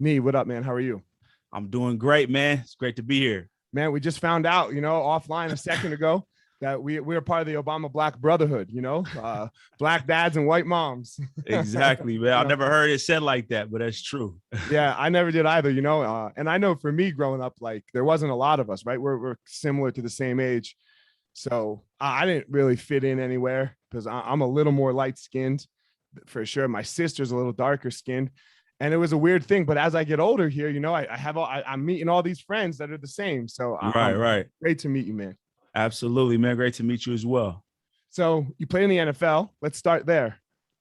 Niyi, what up, man? How are you? I'm doing great, man. It's great to be here. Man, we just found out, offline a second ago that we're part of the Obama Black Brotherhood, black dads and white moms. Exactly, man. you I know, never heard it said like that, but that's true. yeah, I never did either, and I know for me growing up, like there wasn't a lot of us, right? We're similar to the same age. So I didn't really fit in anywhere because I'm a little more light skinned for sure. My sister's a little darker skinned. And it was a weird thing. But as I get older here, I'm meeting all these friends that are the same. So Right, I'm right. great to meet you, man. Absolutely, man. Great to meet you as well. So you play in the NFL. Let's start there.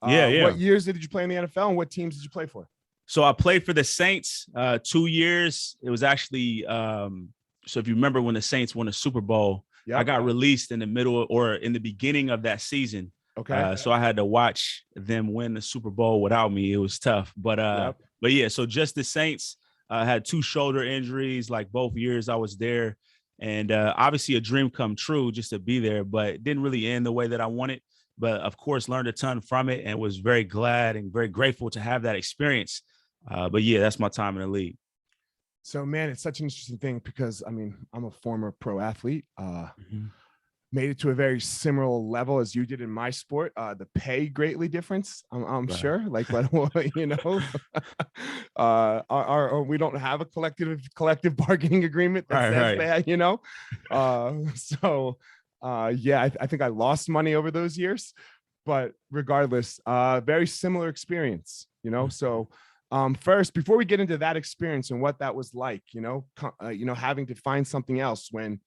Yeah, What yeah. years did you play in the NFL and what teams did you play for? So I played for the Saints 2 years. It was actually so if you remember when the Saints won the Super Bowl, I Yep. got released in the middle or in the beginning of that season. Okay. So I had to watch them win the Super Bowl without me. It was tough, Yep. but yeah. So just the Saints had two shoulder injuries, like both years I was there, and obviously a dream come true just to be there, but it didn't really end the way that I wanted. But of course, learned a ton from it and was very glad and very grateful to have that experience. But yeah, that's my time in the league. So man, it's such an interesting thing because I mean, I'm a former pro athlete. Mhm. Made it to a very similar level as you did in my sport. The pay greatly difference, I'm Right. sure. Like, what we don't have a collective bargaining agreement that Right, says right. that. Yeah, I think I lost money over those years, but regardless, very similar experience. So first, before we get into that experience and what that was like, having to find something else when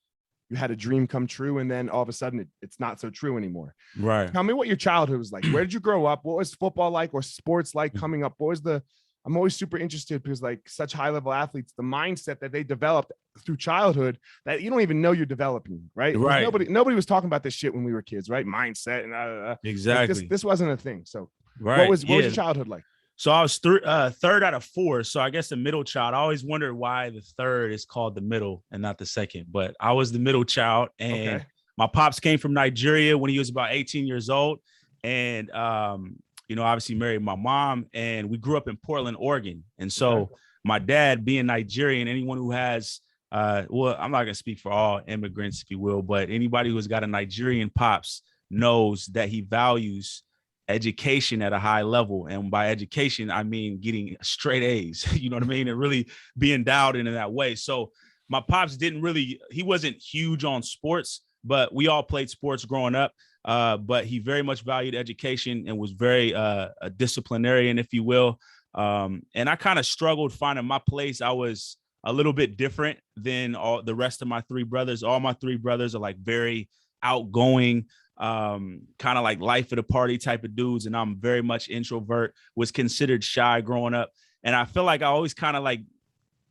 you had a dream come true and then all of a sudden it's not so true anymore. Right. Tell me what your childhood was like. Where did you grow up? What was football like or sports like coming up? What was I'm always super interested because like such high level athletes, the mindset that they developed through childhood that you don't even know you're developing, right? Because Right. nobody was talking about this shit when we were kids, right? Mindset and like this Exactly. this wasn't a thing. So Right. what was your Yeah. childhood like? So I was third out of four. So I guess the middle child. I always wondered why the third is called the middle and not the second. But I was the middle child, and Okay. my pops came from Nigeria when he was about 18 years old, and obviously married my mom, and we grew up in Portland, Oregon. And Okay. so my dad, being Nigerian, anyone who has well, I'm not gonna speak for all immigrants, if you will, but anybody who's got a Nigerian pops knows that he values education at a high level. And by education, I mean getting straight A's, you know what I mean? And really being dialed in that way. So my pops he wasn't huge on sports, but we all played sports growing up. But he very much valued education and was very a disciplinarian, if you will. And I kind of struggled finding my place. I was a little bit different than all the rest of my three brothers. All my three brothers are like very outgoing, kind of like life of the party type of dudes, and I'm very much introvert, was considered shy growing up, and I feel like I always kind of like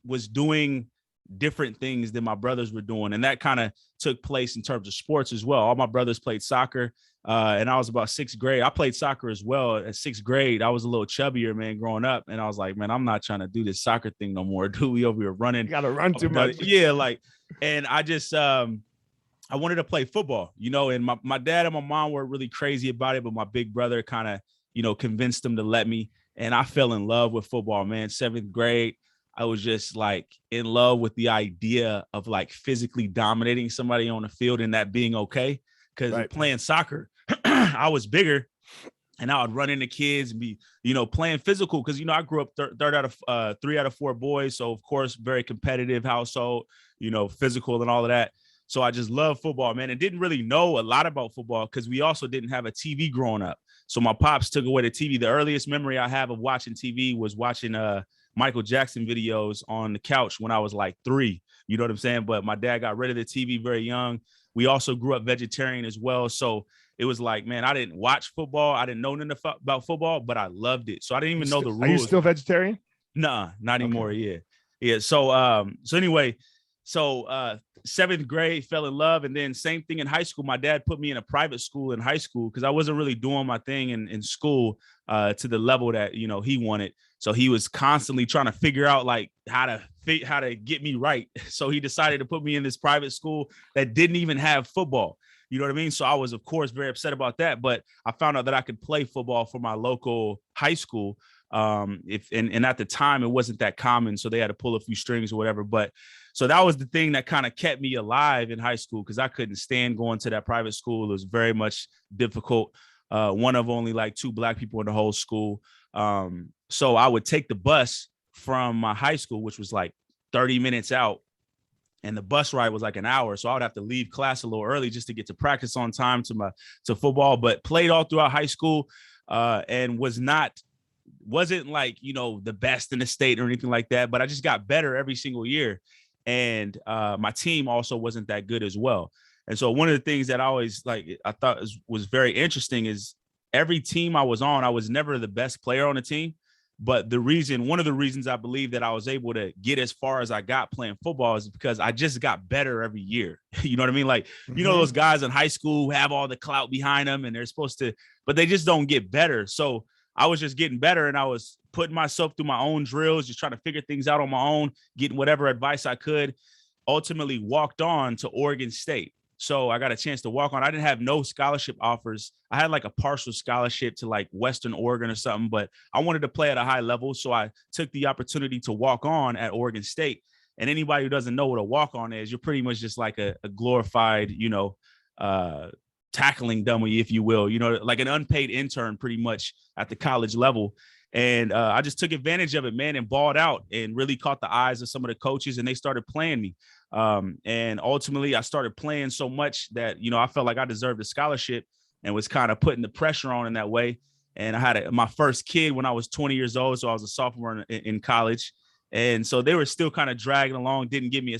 was doing different things than my brothers were doing, and that kind of took place in terms of sports as well. All my brothers played soccer, and I was about sixth grade. I played soccer as well. At sixth grade, I was a little chubbier, man, growing up, and I was like, man, I'm not trying to do this soccer thing no more. Dude, we over here running. You gotta run too much. Yeah, like, and I just I wanted to play football, and my dad and my mom were really crazy about it, but my big brother kind of, convinced them to let me. And I fell in love with football, man. Seventh grade, I was just like in love with the idea of like physically dominating somebody on the field and that being okay. Because Right. playing soccer, I was bigger and I would run into kids and be, playing physical. Because, I grew up third out of 3 out of 4 boys. So, of course, very competitive household, physical and all of that. So I just love football, man, and didn't really know a lot about football because we also didn't have a TV growing up. So my pops took away the TV. The earliest memory I have of watching TV was watching Michael Jackson videos on the couch when I was like 3. You know what I'm saying? But my dad got rid of the TV very young. We also grew up vegetarian as well. So it was like, man, I didn't watch football. I didn't know nothing about football, but I loved it. So I didn't even know the Are you rules. still vegetarian? Nah, not anymore. Okay. Yeah. Yeah. So anyway, seventh grade, fell in love. And then same thing in high school. My dad put me in a private school in high school because I wasn't really doing my thing in school to the level that, he wanted. So he was constantly trying to figure out like how to get me right. So he decided to put me in this private school that didn't even have football. You know what I mean? So I was, of course, very upset about that. But I found out that I could play football for my local high school. And at the time it wasn't that common, so they had to pull a few strings or whatever. But so that was the thing that kind of kept me alive in high school, because I couldn't stand going to that private school. It was very much difficult. One of only like 2 Black people in the whole school. So I would take the bus from my high school, which was like 30 minutes out, and the bus ride was like an hour. So I would have to leave class a little early just to get to practice on time to football. But played all throughout high school, and wasn't like, the best in the state or anything like that. But I just got better every single year. And my team also wasn't that good as well. And so one of the things that I thought was very interesting is every team I was on, I was never the best player on the team. But one of the reasons I believe that I was able to get as far as I got playing football is because I just got better every year. You know what I mean? Like, those guys in high school who have all the clout behind them and they're supposed to, but they just don't get better. So I was just getting better, and I was putting myself through my own drills, just trying to figure things out on my own, getting whatever advice I could. Ultimately walked on to Oregon State. So I got a chance to walk on. I didn't have no scholarship offers. I had like a partial scholarship to like Western Oregon or something, but I wanted to play at a high level. So I took the opportunity to walk on at Oregon State. And anybody who doesn't know what a walk on is, you're pretty much just like a glorified, tackling dummy, if you will, like an unpaid intern pretty much at the college level. And I just took advantage of it, man, and balled out and really caught the eyes of some of the coaches, and they started playing me. And ultimately I started playing so much that, I felt like I deserved a scholarship and was kind of putting the pressure on in that way. And I had my first kid when I was 20 years old. So I was a sophomore in college. And so they were still kind of dragging along, didn't give me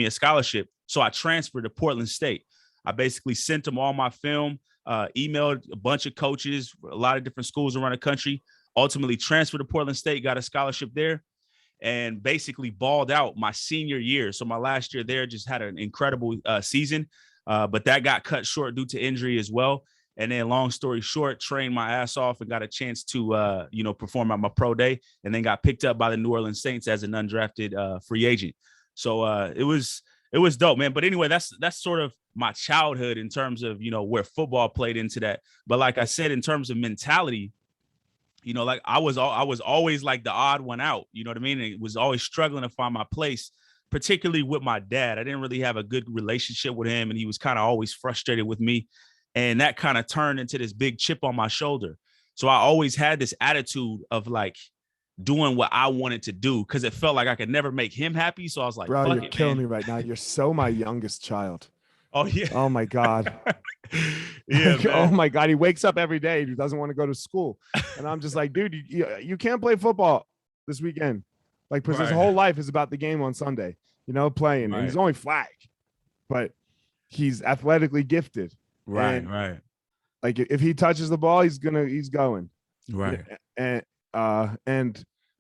a scholarship. So I transferred to Portland State. I basically sent them all my film, emailed a bunch of coaches, a lot of different schools around the country, ultimately transferred to Portland State, got a scholarship there, and basically balled out my senior year. So my last year there, just had an incredible season, but that got cut short due to injury as well. And then long story short, trained my ass off and got a chance to, perform at my pro day, and then got picked up by the New Orleans Saints as an undrafted free agent. So it was dope, man. But anyway, that's sort of my childhood in terms of, where football played into that. But like I said, in terms of mentality, like I was always like the odd one out, you know what I mean? And it was always struggling to find my place, particularly with my dad. I didn't really have a good relationship with him, and he was kind of always frustrated with me. And that kind of turned into this big chip on my shoulder. So I always had this attitude of like doing what I wanted to do, because it felt like I could never make him happy. So I was like, bro, fuck you're killing me right now. You're so my youngest child. Oh, yeah. Oh, my God. Yeah, like, oh, my God. He wakes up every day. He doesn't want to go to school. And I'm just like, dude, you can't play football this weekend. Like, because his whole life is about the game on Sunday, playing. Right. And he's only flag, but he's athletically gifted. Right, and, right. Like, if he touches the ball, he's going. Right.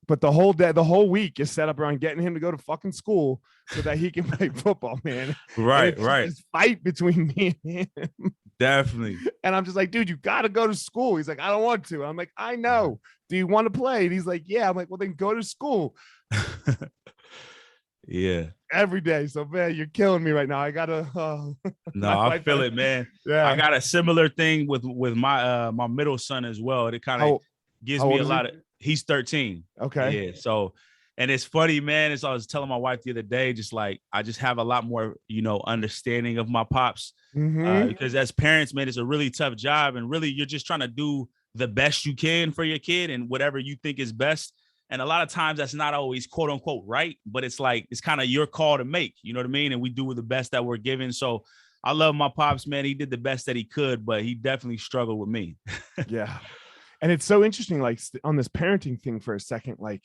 But the whole week is set up around getting him to go to fucking school so that he can play football, man. Right, right. This fight between me and him. Definitely. And I'm just like, dude, you got to go to school. He's like, I don't want to. I'm like, I know. Do you want to play? And he's like, yeah. I'm like, well, then go to school. Yeah. Every day. So, man, you're killing me right now. I got to. No, I feel it, man. Yeah. I got a similar thing with my my middle son as well. It kind of gives me a lot of. He's 13. Okay. Yeah. So, and it's funny, man. As I was telling my wife the other day, just like I just have a lot more, understanding of my pops, because as parents, man, it's a really tough job, and really you're just trying to do the best you can for your kid and whatever you think is best. And a lot of times that's not always quote unquote right, but it's like it's kind of your call to make. You know what I mean? And we do the best that we're given. So I love my pops, man. He did the best that he could, but he definitely struggled with me. Yeah. And it's so interesting, like on this parenting thing for a second, like,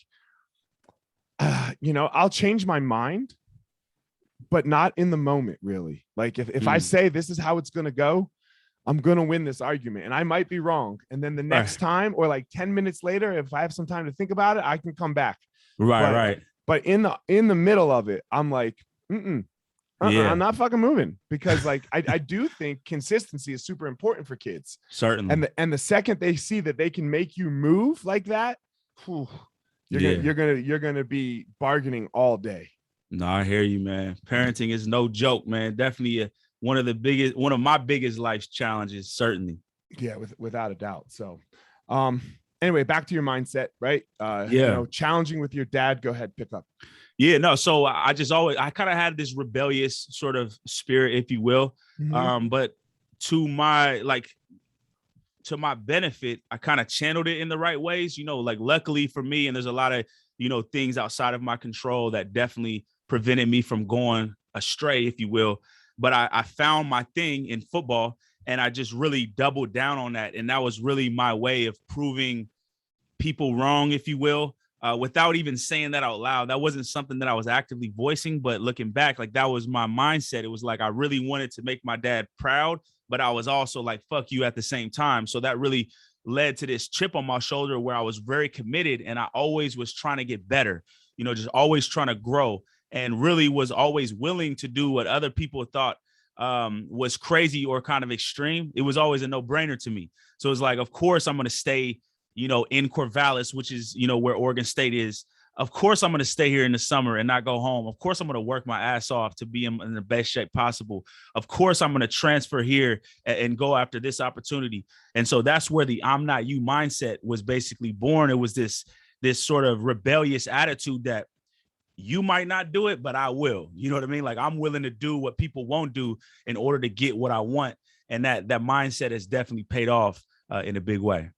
I'll change my mind, but not in the moment, really. Like if I say this is how it's going to go, I'm going to win this argument, and I might be wrong. And then the next time, or like 10 minutes later, if I have some time to think about it, I can come back. Right. But in the middle of it, I'm like, I'm not fucking moving, because like I do think consistency is super important for kids. Certainly. And the second they see that they can make you move like that, you're gonna be bargaining all day. No, I hear you, man. Parenting is no joke, man. Definitely one of my biggest life challenges, certainly. Yeah, without a doubt. So Anyway, back to your mindset, right? Yeah. Challenging with your dad. Go ahead, pick up. Yeah, no. So I kind of had this rebellious sort of spirit, if you will. Mm-hmm. But to my to my benefit, I kind of channeled it in the right ways, like luckily for me, and there's a lot of, things outside of my control that definitely prevented me from going astray, if you will. But I found my thing in football and I just really doubled down on that. And that was really my way of proving people wrong, if you will, without even saying that out loud. That wasn't something that I was actively voicing, but looking back, like that was my mindset. It was like I really wanted to make my dad proud, but I was also like, fuck you at the same time. So that really led to this chip on my shoulder where I was very committed and I always was trying to get better, just always trying to grow, and really was always willing to do what other people thought was crazy or kind of extreme. It was always a no-brainer to me. So it's like, of course I'm going to stay in Corvallis, which is, where Oregon State is. Of course, I'm going to stay here in the summer and not go home. Of course, I'm going to work my ass off to be in the best shape possible. Of course, I'm going to transfer here and go after this opportunity. And so that's where the I'm not you mindset was basically born. It was this sort of rebellious attitude that you might not do it, but I will. You know what I mean? Like I'm willing to do what people won't do in order to get what I want. And that mindset has definitely paid off in a big way.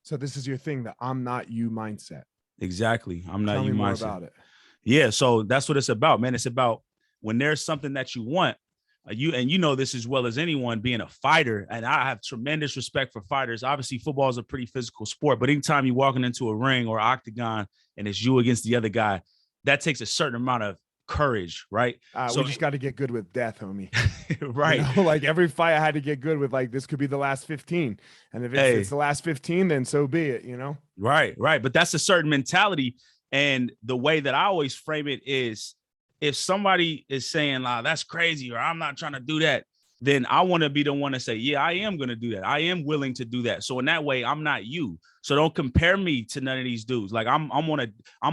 So this is your thing, the I'm not you mindset. Exactly. I'm not Tell you me more mindset. about it. Yeah. So that's what it's about, man. It's about when there's something that you want, you know this as well as anyone, being a fighter. And I have tremendous respect for fighters. Obviously, football is a pretty physical sport, but anytime you're walking into a ring or octagon and it's you against the other guy, that takes a certain amount of courage, right? So we just got to get good with death, homie. Right. Like every fight I had to get good with, like this could be the last 15. And if it's the last 15, then so be it, Right. But that's a certain mentality. And the way that I always frame it is if somebody is saying, that's crazy, or I'm not trying to do that, then I want to be the one to say, yeah, I am going to do that. I am willing to do that. So in that way, I'm not you. So don't compare me to none of these dudes. Like I'm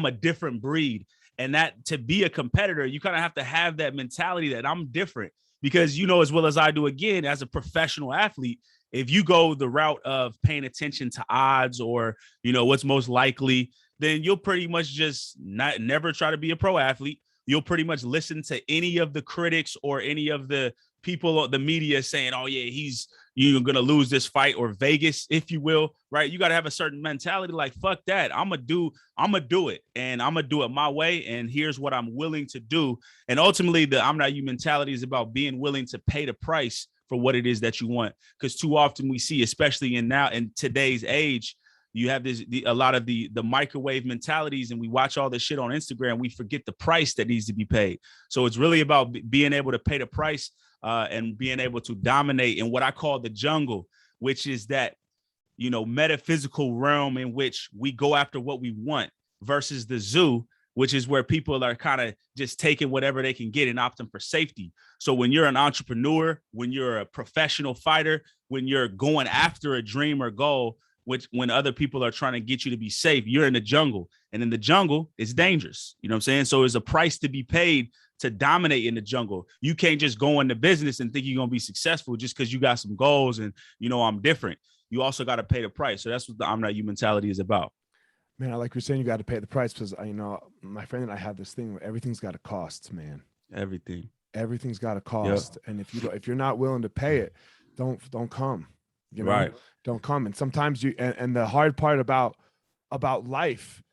a different breed. And that to be a competitor, you kind of have to have that mentality that I'm different, because as well as I do, again, as a professional athlete, if you go the route of paying attention to odds or, what's most likely, then you'll pretty much just never try to be a pro athlete. You'll pretty much listen to any of the critics or any of the people, the media saying, oh yeah, you're going to lose this fight, or Vegas, if you will, right? You got to have a certain mentality. Like, fuck that. I'm going to do it, and I'm going to do it my way. And here's what I'm willing to do. And ultimately the I'm not you mentality is about being willing to pay the price for what it is that you want. Because too often we see, especially in today's age, you have a lot of the microwave mentalities, and we watch all this shit on Instagram. We forget the price that needs to be paid. So it's really about being able to pay the price and being able to dominate in what I call the jungle, which is that, metaphysical realm in which we go after what we want, versus the zoo, which is where people are kind of just taking whatever they can get and opting for safety. So when you're an entrepreneur, when you're a professional fighter, when you're going after a dream or goal, when other people are trying to get you to be safe, you're in the jungle. And in the jungle, it's dangerous. You know what I'm saying? So there's a price to be paid to dominate in the jungle. You can't just go into business and think you're going to be successful just because you got some goals and, I'm different. You also got to pay the price. So that's what the I'm not you mentality is about. Man, I like you're saying you got to pay the price, because, my friend and I have this thing where everything's got a cost, man. Everything's got a cost. Yep. And if you're not willing to pay it, don't come. Right. Don't come. And sometimes and the hard part about life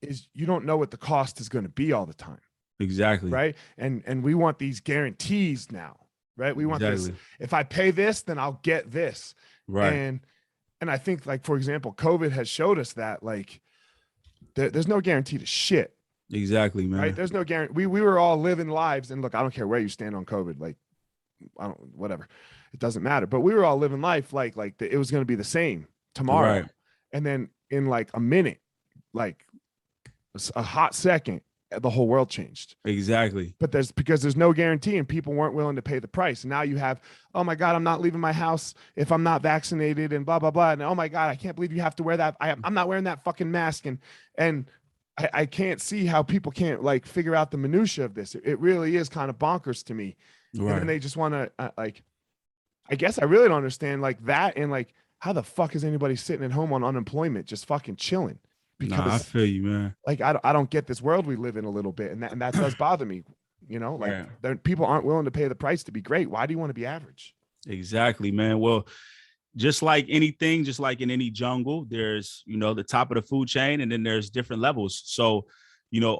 is you don't know what the cost is going to be all the time. Exactly. Right. And we want these guarantees now, right? We want this. If I pay this, then I'll get this. Right. And I think, like, for example, COVID has showed us that, like, there's no guarantee to shit. Exactly, man. Right. There's no guarantee. We were all living lives, and look, I don't care where you stand on COVID. Like, whatever. It doesn't matter. But we were all living life like it was going to be the same tomorrow. Right. And then in like a minute, like a hot second, the whole world changed. Exactly. But because there's no guarantee, and people weren't willing to pay the price. And now you have, oh my God, I'm not leaving my house if I'm not vaccinated, and blah, blah, blah. And oh my God, I can't believe you have to wear that. I'm not wearing that fucking mask. And I can't see how people can't, like, figure out the minutia of this. It really is kind of bonkers to me. Right. And then they just want to I guess I really don't understand, like, that, and like how the fuck is anybody sitting at home on unemployment just fucking chilling? Nah, I Because feel you, man. like I don't get this world we live in a little bit, and that does bother me. Like Right. people aren't willing to pay the price to be great. Why do you want to be average? Exactly, man. Well, just like anything, just like in any jungle, there's, the top of the food chain, and then there's different levels. So,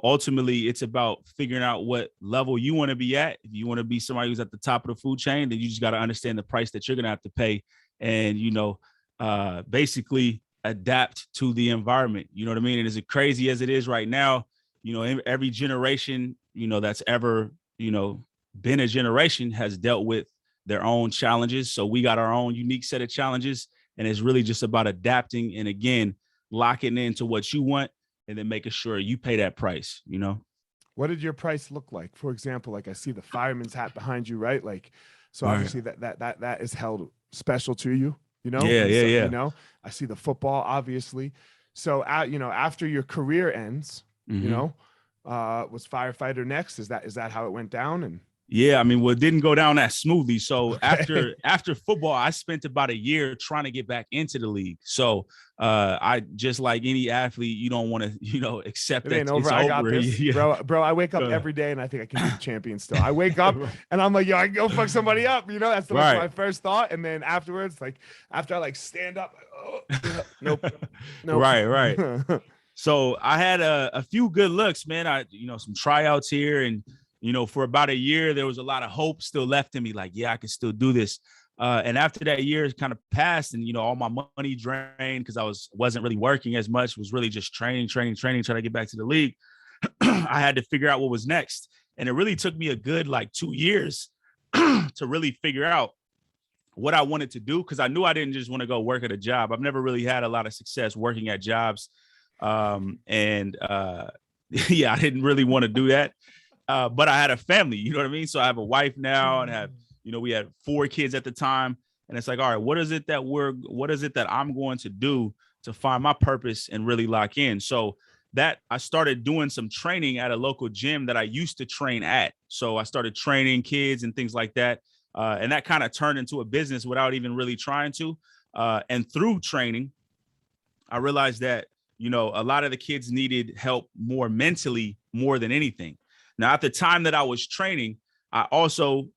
ultimately it's about figuring out what level you want to be at. If you want to be somebody who's at the top of the food chain, then you just got to understand the price that you're going to have to pay, and, basically adapt to the environment. You know what I mean? And as crazy as it is right now, every generation, that's ever, been a generation has dealt with their own challenges. So we got our own unique set of challenges, and it's really just about adapting and, again, locking into what you want, and then making sure you pay that price. What did your price look like? For example, like I see the fireman's hat behind you, right? Like, so Right. obviously that is held special to you, Yeah, and yeah, so, yeah. I see the football, obviously. So after your career ends, Mm-hmm. was firefighter next? Is that how it went down? And Yeah, I mean, well, it didn't go down that smoothly. So okay. after football, I spent about a year trying to get back into the league. So I, just like any athlete, you don't want to, accept It that ain't over. it's I got over. this, Yeah. bro. I wake up every day and I think I can be the champion still. I wake up and I'm like, yo, I can go fuck somebody up. That's Right. my first thought. And then afterwards, like after I like stand up, oh, nope, nope. Right, right. So I had a few good looks, man. Some tryouts here, and, for about a year, there was a lot of hope still left in me. Like, yeah, I can still do this. And after that year kind of passed, and, all my money drained because I wasn't really working as much, was really just training, trying to get back to the league. I had to figure out what was next. And it really took me a good like 2 years to really figure out what I wanted to do, because I knew I didn't just want to go work at a job. I've never really had a lot of success working at jobs. And yeah, I didn't really want to do that. But I had a family, you know what I mean? So I have a wife now, and we had 4 kids at the time. And it's like, all right, what is it that I'm going to do to find my purpose and really lock in? So that I started doing some training at a local gym that I used to train at. So I started training kids and things like that. And that kind of turned into a business without even really trying to. And through training, I realized that, a lot of the kids needed help more mentally more than anything. Now, at the time that I was training, I also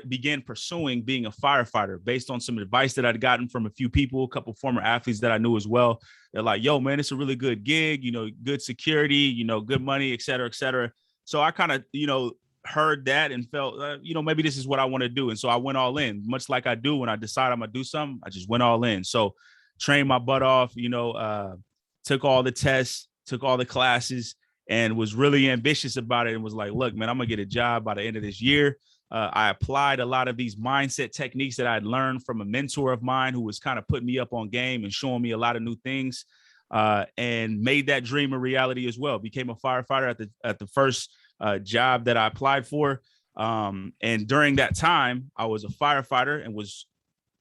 began pursuing being a firefighter based on some advice that I'd gotten from a few people, a couple former athletes that I knew as well. They're like, yo, man, it's a really good gig, good security, good money, et cetera, et cetera. So I kind of, heard that and felt, maybe this is what I want to do. And so I went all in, much like I do when I decide I'm going to do something. I just went all in. So trained my butt off, took all the tests, took all the classes, and was really ambitious about it, and was like, look, man, I'm going to get a job by the end of this year. I applied a lot of these mindset techniques that I'd learned from a mentor of mine who was kind of putting me up on game and showing me a lot of new things, and made that dream a reality as well. Became a firefighter at the first job that I applied for. And during that time, I was a firefighter and was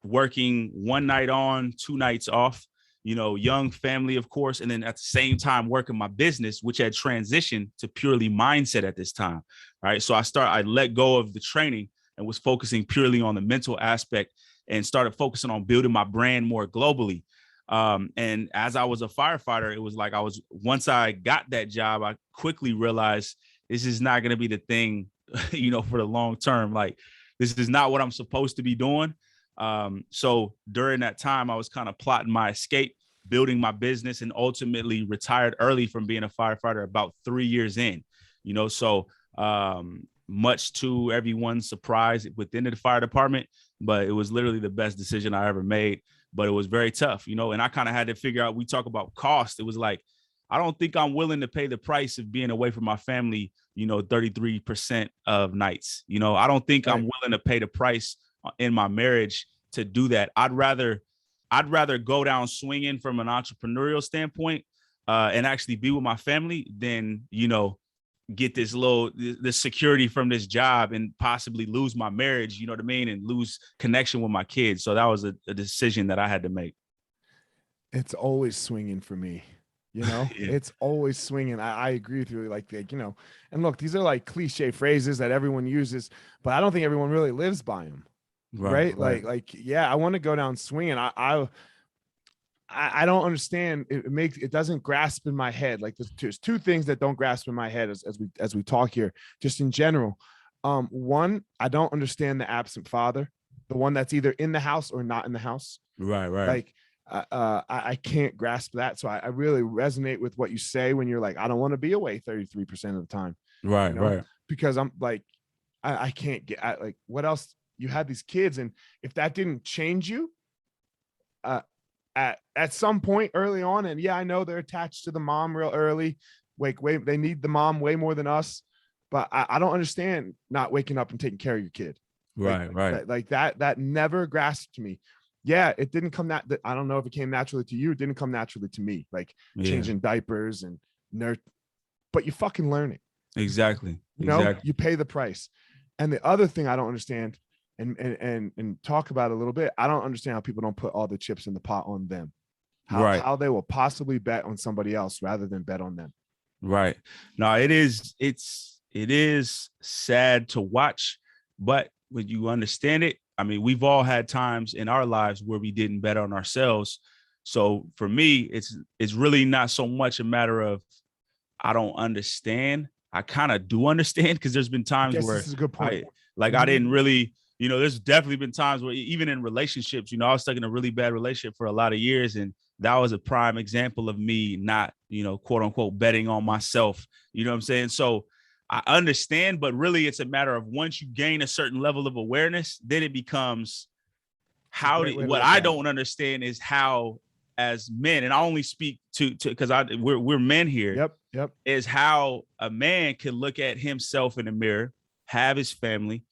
working one night on, 2 nights off, young family, of course. And then at the same time working my business, which had transitioned to purely mindset at this time. All right. So I let go of the training and was focusing purely on the mental aspect, and started focusing on building my brand more globally. And as I was a firefighter, it was like once I got that job, I quickly realized this is not going to be the thing, for the long term. Like, this is not what I'm supposed to be doing. So during that time, I was kind of plotting my escape, building my business, and ultimately retired early from being a firefighter about 3 years in, so much to everyone's surprise within the fire department, but it was literally the best decision I ever made. But it was very tough, and I kind of had to figure out, we talk about cost. It was like, I don't think I'm willing to pay the price of being away from my family, 33% of nights. I don't think I'm willing to pay the price in my marriage to do that. I'd rather go down swinging from an entrepreneurial standpoint, and actually be with my family than, get this security from this job and possibly lose my marriage, you know what I mean? And lose connection with my kids. So that was a decision that I had to make. It's always swinging for me. Yeah. It's always swinging. I agree with you. Like, and look, these are like cliche phrases that everyone uses, but I don't think everyone really lives by them. Right. right? Right. Yeah, I want to go down swinging. I don't understand. It doesn't grasp in my head. Like there's two things that don't grasp in my head as we talk here, just in general. One, I don't understand the absent father, the one that's either in the house or not in the house. Right. Right. Like I can't grasp that. So I really resonate with what you say when you're like, I don't want to be away 33% of the time, Right. you know, Right. because I'm like, I can't get like what else. You had these kids, and if that didn't change you, uh, at some point early on, and yeah, I know they're attached to the mom real early. Wait, they need the mom way more than us. But I don't understand not waking up and taking care of your kid. Right. Right. That never grasped me. Yeah, it didn't come that I don't know if it came naturally to you. It didn't come naturally to me, like Yeah. changing diapers and nurse. But you fucking learn it. Exactly. You know, Exactly. you pay the price. And the other thing I don't understand, and talk about it a little bit, I don't understand how people don't put all the chips in the pot on them. Right. How they will possibly bet on somebody else rather than bet on them. Right. No, it is sad to watch, but when you understand it, I mean, we've all had times in our lives where we didn't bet on ourselves. So for me, it's really not so much a matter of I don't understand. I kind of do understand because there's been I times guess where this is a good point. I didn't really, there's definitely been times where even in relationships, I was stuck in a really bad relationship for a lot of years. And that was a prime example of me not, quote unquote, betting on myself. You know what I'm saying? So I understand, but really it's a matter of once you gain a certain level of awareness, then it becomes what I don't understand is how as men, and I only speak to because we're men here. Yep. Is how a man can look at himself in the mirror, have his family,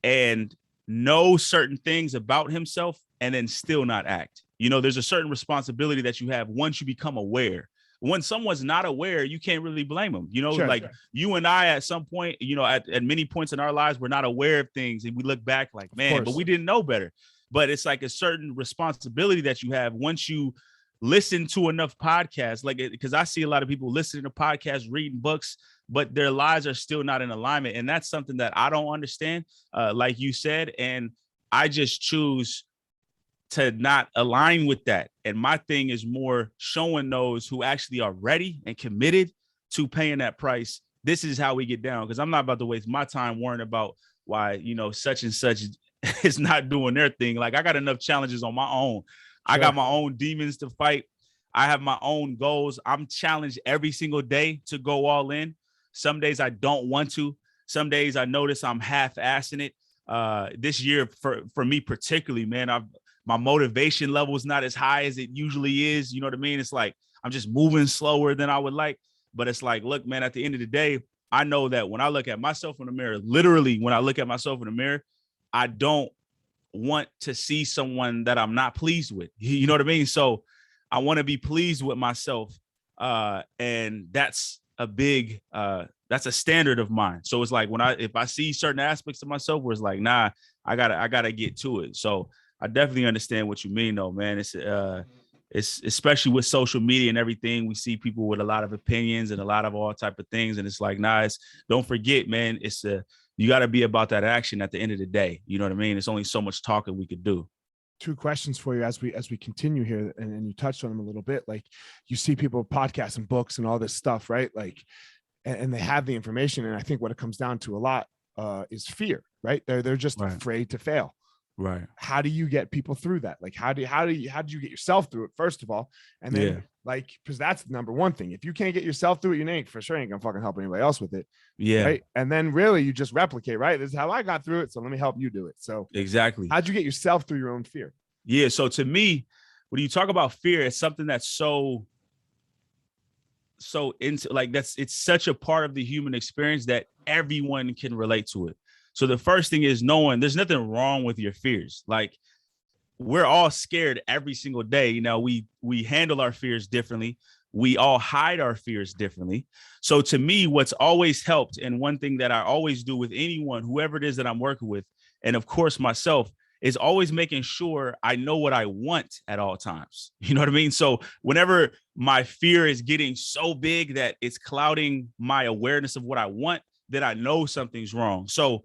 and know certain things about himself and then still not act. There's a certain responsibility that you have once you become aware. When someone's not aware, you can't really blame them. Sure. You and I at some point, at many points in our lives, we're not aware of things. And we look back like, man, but we didn't know better. But it's like a certain responsibility that you have once you listen to enough podcasts, because I see a lot of people listening to podcasts, reading books, but their lives are still not in alignment. And that's something that I don't understand, like you said. And I just choose to not align with that. And my thing is more showing those who actually are ready and committed to paying that price. This is how we get down. Because I'm not about to waste my time worrying about why, such and such is not doing their thing. Like I got enough challenges on my own. I got my own demons to fight. I have my own goals. I'm challenged every single day to go all in. Some days I don't want to. Some days I notice I'm half-assing it. This year, for me particularly, man, my motivation level is not as high as it usually is. You know what I mean? It's like I'm just moving slower than I would like. But it's like, look, man, at the end of the day, I know that when I look at myself in the mirror, literally when I look at myself in the mirror, I don't want to see someone that I'm not pleased with. You know what I mean? So I want to be pleased with myself. And that's a standard of mine. So it's like if I see certain aspects of myself where it's like, nah, I gotta get to it. So I definitely understand what you mean though, man. It's especially with social media and everything. We see people with a lot of opinions and a lot of all type of things. And it's like, nah, don't forget, man, you got to be about that action at the end of the day. You know what I mean? It's only so much talking we could do. Two questions for you as we continue here, and you touched on them a little bit. Like you see people podcasts and books and all this stuff, right? Like, and they have the information. And I think what it comes down to a lot is fear, right? They're just afraid to fail. Right. How do you get people through that? Like, how do you get yourself through it, first of all? And then because that's the number one thing. If you can't get yourself through it, you ain't gonna fucking help anybody else with it. Yeah. Right. And then really you just replicate, right? This is how I got through it. So let me help you do it. So exactly. How'd you get yourself through your own fear? Yeah. So to me, when you talk about fear, it's something that's so into it's such a part of the human experience that everyone can relate to it. So the first thing is knowing there's nothing wrong with your fears. Like we're all scared every single day. We handle our fears differently. We all hide our fears differently. So to me, what's always helped, and one thing that I always do with anyone, whoever it is that I'm working with, and of course myself, is always making sure I know what I want at all times. You know what I mean? So whenever my fear is getting so big that it's clouding my awareness of what I want, then I know something's wrong. So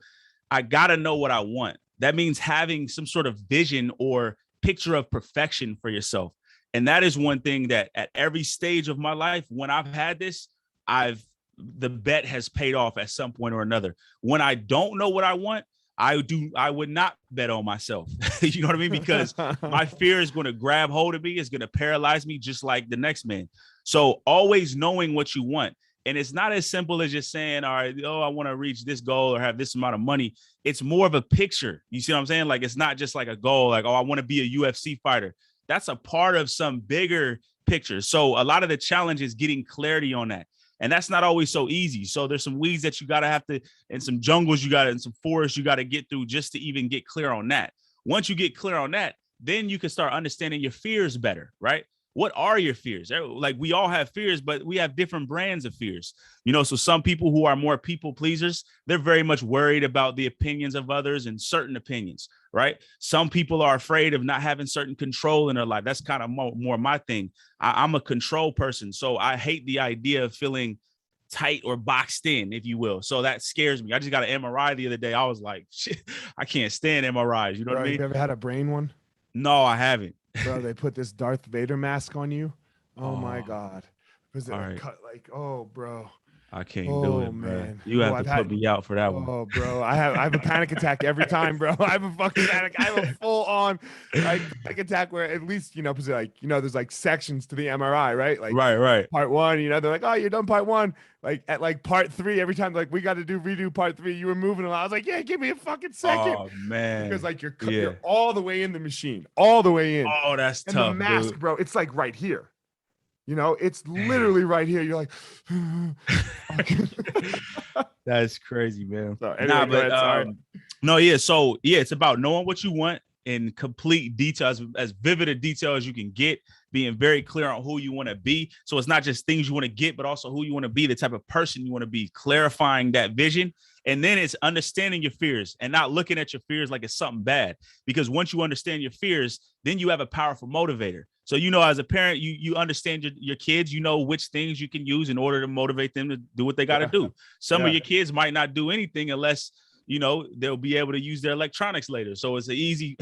I got to know what I want. That means having some sort of vision or picture of perfection for yourself. And that is one thing that at every stage of my life, when I've had this, the bet has paid off at some point or another. When I don't know what I want, I would not bet on myself. You know what I mean? Because my fear is going to grab hold of me, is going to paralyze me just like the next man. So always knowing what you want. And it's not as simple as just saying, all right, oh, I want to reach this goal or have this amount of money. It's more of a picture. You see what I'm saying? Like, it's not just like a goal, like, oh, I want to be a UFC fighter. That's a part of some bigger picture. So a lot of the challenge is getting clarity on that. And that's not always so easy. So there's some weeds that you got to have to, and some jungles you got to, and some forests you got to get through just to even get clear on that. Once you get clear on that, then you can start understanding your fears better, right? What are your fears? Like, we all have fears, but we have different brands of fears. You know, so some people who are more people pleasers, they're very much worried about the opinions of others and certain opinions, right? Some people are afraid of not having certain control in their life. That's kind of more my thing. I'm a control person. So I hate the idea of feeling tight or boxed in, if you will. So that scares me. I just got an MRI the other day. I was like, shit, I can't stand MRIs. You know what I mean? You ever had a brain one? No, I haven't. Bro, they put this Darth Vader mask on you. Oh my God. Was it all right. cut like, oh, bro. I can't do it, man. Bro. You have to put me out for that one. Oh, bro. I have a panic attack every time, bro. I have a fucking panic. I have a full on like panic attack where at least, you know, because like, you know, there's like sections to the MRI, right? Like right. Part 1, you know, they're like, oh, you're done part 1. Like at like part 3, every time like we got to redo part 3, you were moving a lot. I was like, yeah, give me a fucking second. Oh man. Because like you're all the way in the machine, all the way in. Oh, that's and tough. The mask, dude. bro, it's like right here. You know, it's literally right here. You're like, that's crazy, man. So anyway, no, yeah. So yeah, it's about knowing what you want in complete details, as vivid a detail as you can get, being very clear on who you want to be. So it's not just things you want to get, but also who you want to be, the type of person you want to be, clarifying that vision. And then it's understanding your fears and not looking at your fears like it's something bad. Because once you understand your fears, then you have a powerful motivator. So, you know, as a parent, you understand your kids, you know which things you can use in order to motivate them to do what they got to do. Some of your kids might not do anything unless, you know, they'll be able to use their electronics later. So it's an easy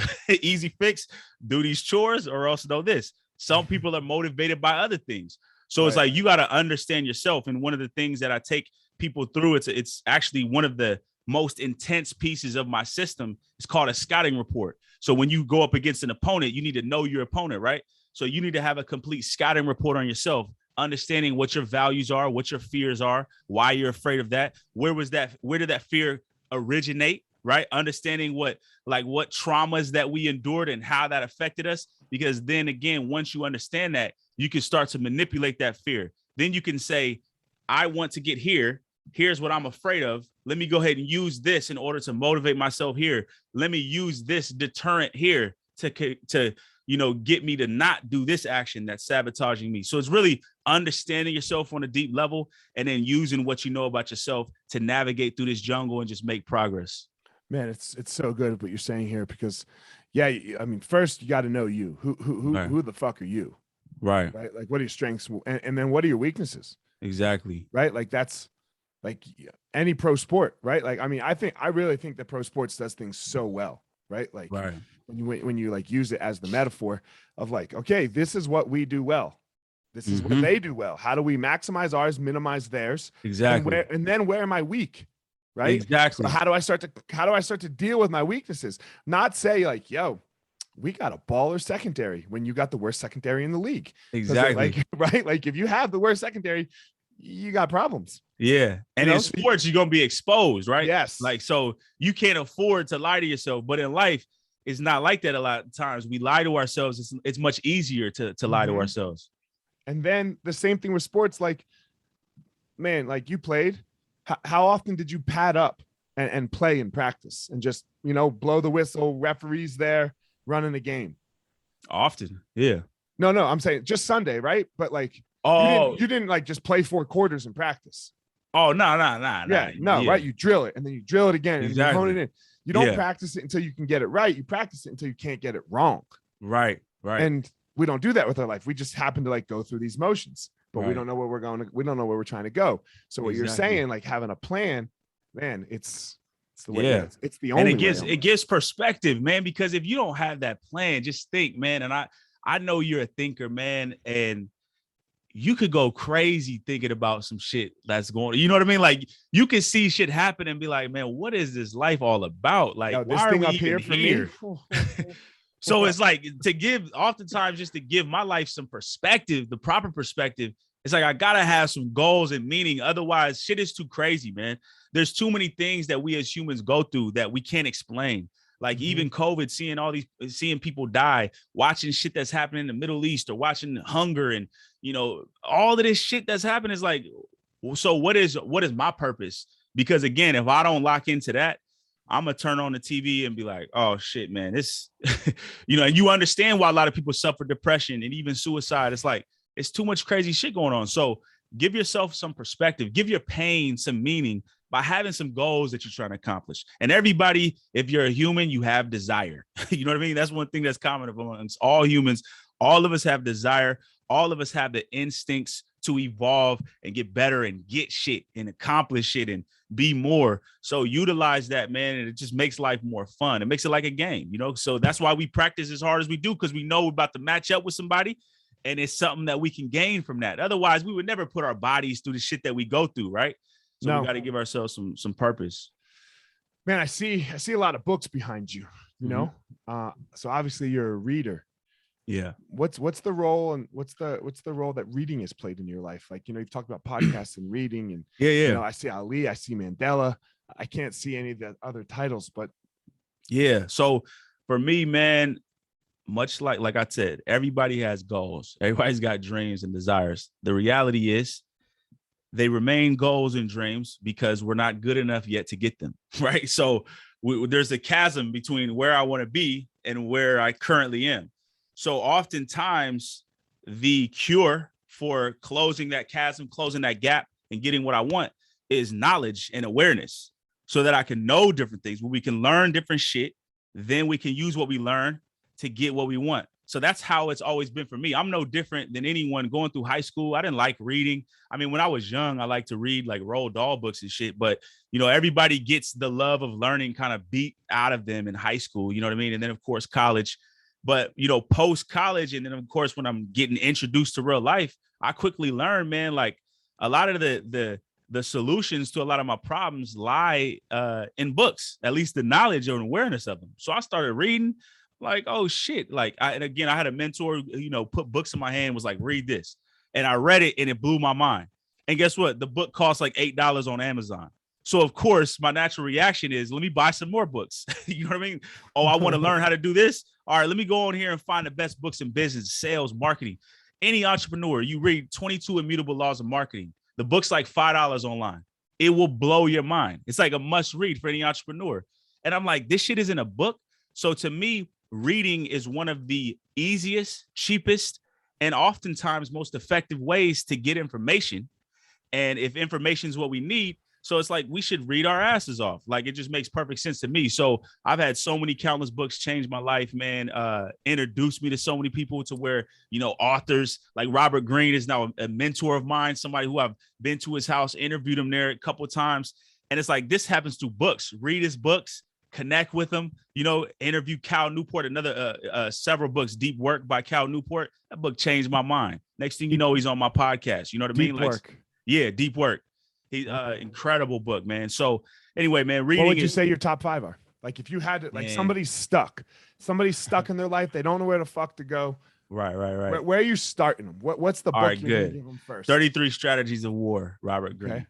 fix. Do these chores or else know this. Some people are motivated by other things. So it's like, you got to understand yourself. And one of the things that I take people through, it's actually one of the most intense pieces of my system. It's called a scouting report. So when you go up against an opponent, you need to know your opponent, right? So you need to have a complete scouting report on yourself, understanding what your values are, what your fears are, why you're afraid of that. Where did that fear originate, right? Understanding what traumas that we endured and how that affected us. Because then again, once you understand that, you can start to manipulate that fear. Then you can say, I want to get here. Here's what I'm afraid of. Let me go ahead and use this in order to motivate myself here. Let me use this deterrent here to you know, get me to not do this action that's sabotaging me. So it's really understanding yourself on a deep level and then using what you know about yourself to navigate through this jungle and just make progress. Man, it's so good what you're saying here, because I mean, first you got to know you. Who the fuck are you? Right. Like, what are your strengths and then what are your weaknesses? Exactly. Right. Like that's like any pro sport, right? Like, I mean, I really think that pro sports does things so well, right? Like when you like use it as the metaphor of like, okay, this is what we do well. This is what they do well. How do we maximize ours, minimize theirs? Exactly. And then where am I weak? Right. Exactly. So how do I start to deal with my weaknesses? Not say like, yo, we got a baller secondary when you got the worst secondary in the league. Exactly. Like, right. Like if you have the worst secondary, you got problems. Yeah. And in sports, you're going to be exposed, right? Yes. Like, so you can't afford to lie to yourself, but in life, it's not like that. A lot of times we lie to ourselves. It's much easier to lie to ourselves. And then the same thing with sports. Like, man, like you played, how often did you pad up and play in practice and just, you know, blow the whistle, referees there running the game? Often. Yeah. No, I'm saying just Sunday, right? But like, you didn't like just play 4 quarters in practice. Oh, no. Yeah, right. You drill it and then you drill it again and you hone it in. You don't practice it until you can get it right. You practice it until you can't get it wrong. Right. And we don't do that with our life. We just happen to like go through these motions, but we don't know where we're trying to go. So what you're saying, like having a plan, man, it's It's the way. Yeah. It's the And only way. it gives perspective, man, because if you don't have that plan, just think, man. And I know you're a thinker, man, and you could go crazy thinking about some shit that's going on. You know what I mean? Like you can see shit happen and be like, man, what is this life all about? Like, Yo, why this are thing we up even here for here? me. So it's like oftentimes just to give my life some perspective, the proper perspective. It's like I gotta have some goals and meaning. Otherwise, shit is too crazy, man. There's too many things that we as humans go through that we can't explain. Like even COVID, seeing people die, watching shit that's happening in the Middle East, or watching hunger, and all of this shit that's happening is like, so what is my purpose? Because again, if I don't lock into that, I'm gonna turn on the TV and be like, oh shit, man, this, and you understand why a lot of people suffer depression and even suicide. It's like, it's too much crazy shit going on. So give yourself some perspective, give your pain some meaning by having some goals that you're trying to accomplish. And everybody, if you're a human, you have desire. You know what I mean? That's one thing that's common amongst all humans. All of us have desire. All of us have the instincts to evolve and get better and get shit and accomplish shit and be more. So utilize that, man. And it just makes life more fun. It makes it like a game, So that's why we practice as hard as we do, because we know we're about to match up with somebody. And it's something that we can gain from that. Otherwise, we would never put our bodies through the shit that we go through, right? So we got to give ourselves some purpose. Man, I see a lot of books behind you, so obviously you're a reader. Yeah. What's the role, and what's the role that reading has played in your life? Like, you've talked about podcasts and reading, and yeah. I see Ali, I see Mandela. I can't see any of the other titles, but yeah. So for me, man, much like I said, everybody has goals. Everybody's got dreams and desires. The reality is they remain goals and dreams because we're not good enough yet to get them, right? So there's a chasm between where I want to be and where I currently am. So oftentimes the cure for closing that chasm, closing that gap, and getting what I want is knowledge and awareness, so that I can know different things, where we can learn different shit. Then we can use what we learn to get what we want. So that's how it's always been for me. I'm no different than anyone going through high school. I didn't like reading. I mean, when I was young, I liked to read like Roald Dahl books and shit. But, everybody gets the love of learning kind of beat out of them in high school. You know what I mean? And then, of course, college. But, post-college, and then, of course, when I'm getting introduced to real life, I quickly learned, man, like a lot of the solutions to a lot of my problems lie in books, at least the knowledge and awareness of them. So I started reading. Like, oh shit. Like, I had a mentor, put books in my hand, was like, read this. And I read it and it blew my mind. And guess what? The book costs like $8 on Amazon. So of course, my natural reaction is, let me buy some more books. You know what I mean? Oh, I want to learn how to do this. All right, let me go on here and find the best books in business, sales, marketing. Any entrepreneur, you read 22 Immutable Laws of Marketing. The book's like $5 online. It will blow your mind. It's like a must read for any entrepreneur. And I'm like, this shit isn't a book. So to me, reading is one of the easiest, cheapest, and oftentimes most effective ways to get information. And if information is what we need, so it's like we should read our asses off. Like, it just makes perfect sense to me. So I've had so many countless books change my life, man. Introduced me to so many people, to where, authors like Robert Greene is now a mentor of mine, somebody who I've been to his house, interviewed him there a couple of times. And it's like, this happens through books. Read his books, connect with them, interview Cal Newport, another several books, Deep Work by Cal Newport. That book changed my mind. Next thing you know, he's on my podcast. You know what I mean? Deep Work. Yeah, Deep Work. He's incredible book, man. So anyway, man, reading. What would you say your top 5 are? Like, if you had to, like, somebody's stuck in their life, they don't know where the fuck to go. Right. Where are you starting them? What's the book you're gonna give them first? 33 Strategies of War, Robert Greene. Okay.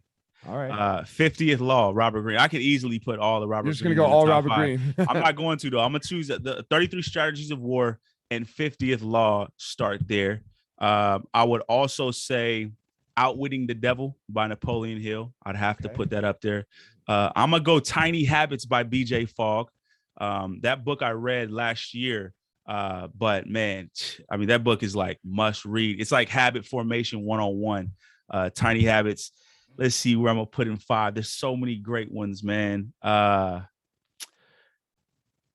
All right. 50th Law, Robert Greene. I could easily put all the Robert Greene. You're just going to go all Robert Greene. I'm not going to, though. I'm going to choose the 33 Strategies of War and 50th Law. Start there. I would also say Outwitting the Devil by Napoleon Hill. I'd have to put that up there. I'm going to go Tiny Habits by BJ Fogg. That book I read last year. But man, I mean, that book is like must read. It's like habit formation 101. Tiny Habits. Let's see where I'm going to put in 5. There's so many great ones, man. I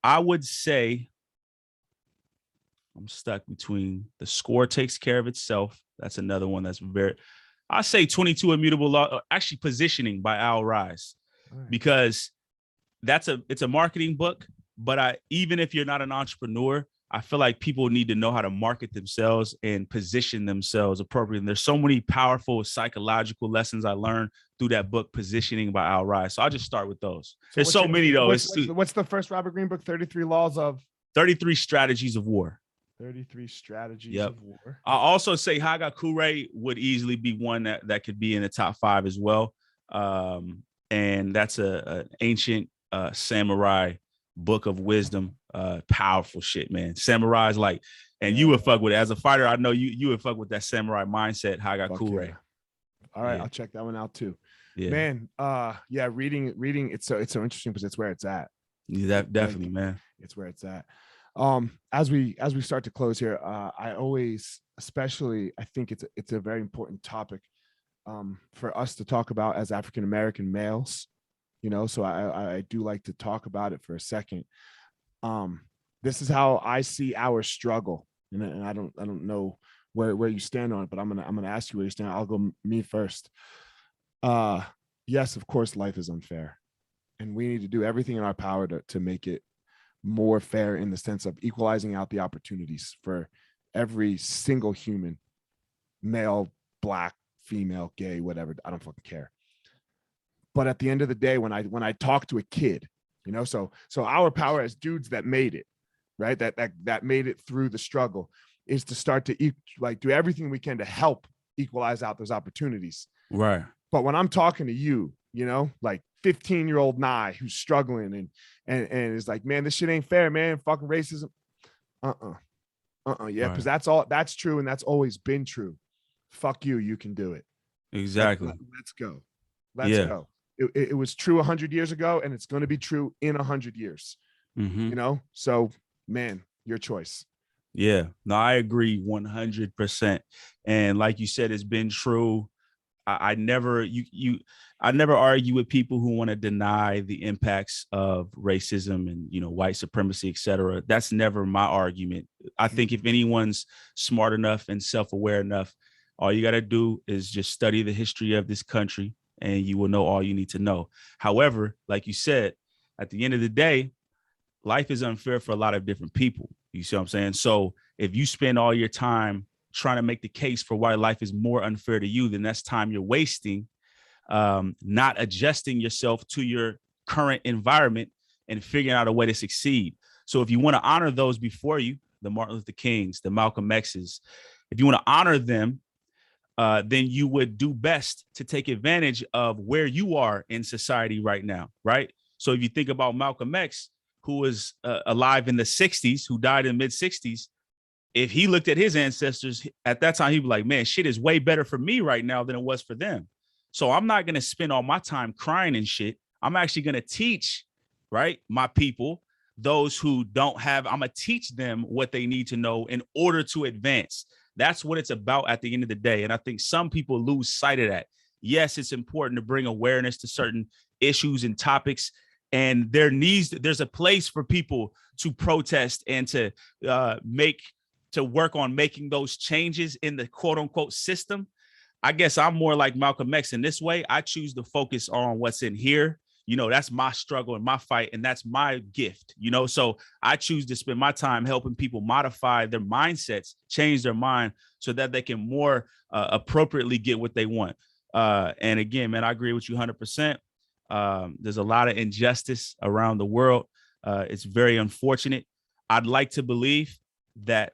would say I'm stuck between The Score Takes Care of Itself. That's another one that's I say 22 Immutable Law, actually Positioning by Al Ries, because it's a marketing book, but even if you're not an entrepreneur, I feel like people need to know how to market themselves and position themselves appropriately. And there's so many powerful psychological lessons I learned through that book, Positioning by Al Rise. So I'll just start with those. There's so many though. What's the first Robert Greene book? 33 Laws of 33 Strategies of War. 33 Strategies of War. I'll also say Hagakure would easily be one that could be in the top 5 as well. And that's an ancient samurai book of wisdom. Powerful shit, man. Samurais like, and you would fuck with it. As a fighter, I know you would fuck with that samurai mindset. Hagakure. Yeah. All right, I'll check that one out too. Yeah. Man, reading it's so interesting because it's where it's at. Yeah, definitely, man. It's where it's at. As we start to close here, I always, especially, I think it's a very important topic for us to talk about as African American males, you know, so I do like to talk about it for a second. This is how I see our struggle, and I don't know where you stand on it, but I'm gonna ask you where you stand. I'll go me first. Yes, of course, life is unfair, and we need to do everything in our power to make it more fair in the sense of equalizing out the opportunities for every single human, male, black, female, gay, whatever. I don't fucking care. But at the end of the day, when I talk to a kid, you know, so our power as dudes that made it, right, that made it through the struggle, is to start to do everything we can to help equalize out those opportunities. Right. But when I'm talking to you, you know, like 15-year-old Niyi who's struggling and is like, man, this shit ain't fair, man. Fucking racism. Yeah, because that's true, and that's always been true. Fuck you, you can do it. Exactly. Let's go. Let's go. It was true 100 years ago, and it's going to be true in 100 years. Mm-hmm. You know, so man, your choice. Yeah, no, I agree 100%. And like you said, it's been true. I never argue with people who want to deny the impacts of racism and, you know, white supremacy, et cetera. That's never my argument. I think if anyone's smart enough and self-aware enough, all you got to do is just study the history of this country and you will know all you need to know. However, like you said, at the end of the day, life is unfair for a lot of different people. You see what I'm saying? So if you spend all your time trying to make the case for why life is more unfair to you, then that's time you're wasting, not adjusting yourself to your current environment and figuring out a way to succeed. So if you want to honor those before you, the Martin Luther Kings, the Malcolm X's, if you want to honor them, then you would do best to take advantage of where you are in society right now, right? So if you think about Malcolm X, who was alive in the 60s, who died in the mid 60s, if he looked at his ancestors at that time, he'd be like, man, shit is way better for me right now than it was for them. So I'm not going to spend all my time crying and shit. I'm actually going to teach, right, my people, those who don't have, I'm going to teach them what they need to know in order to advance. That's what it's about at the end of the day. And I think some people lose sight of that. Yes, it's important to bring awareness to certain issues and topics. And there's a place for people to protest and to work on making those changes in the quote unquote system. I guess I'm more like Malcolm X in this way. I choose to focus on what's in here. You know, that's my struggle and my fight, and that's my gift, you know? So I choose to spend my time helping people modify their mindsets, change their mind so that they can more appropriately get what they want. And again, man, I agree with you 100%. There's a lot of injustice around the world. It's very unfortunate. I'd like to believe that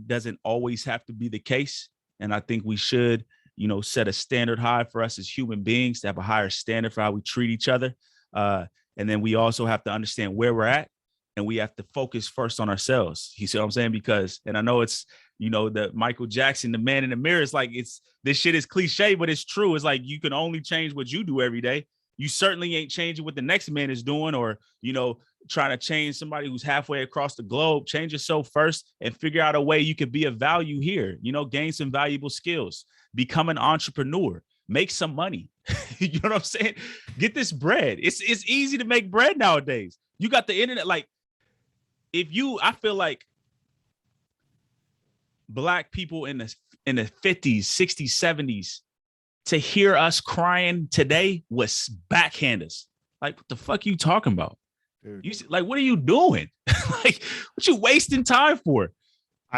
doesn't always have to be the case. And I think we should, you know, set a standard high for us as human beings to have a higher standard for how we treat each other. And then we also have to understand where we're at, and we have to focus first on ourselves. You see what I'm saying? Because, and I know it's, you know, the Michael Jackson, the man in the mirror, it's like, this shit is cliche, but it's true. It's like, you can only change what you do every day. You certainly ain't changing what the next man is doing, or, you know, trying to change somebody who's halfway across the globe. Change yourself first and figure out a way you can be of value here, you know, gain some valuable skills, become an entrepreneur, make some money. You know what I'm saying? Get this bread. It's easy to make bread nowadays. You got the internet. Like, I feel like Black people in the 50s, 60s, 70s, to hear us crying today was backhanders. Like, what the fuck are you talking about? dude. You like, what are you doing? Like, what you wasting time for?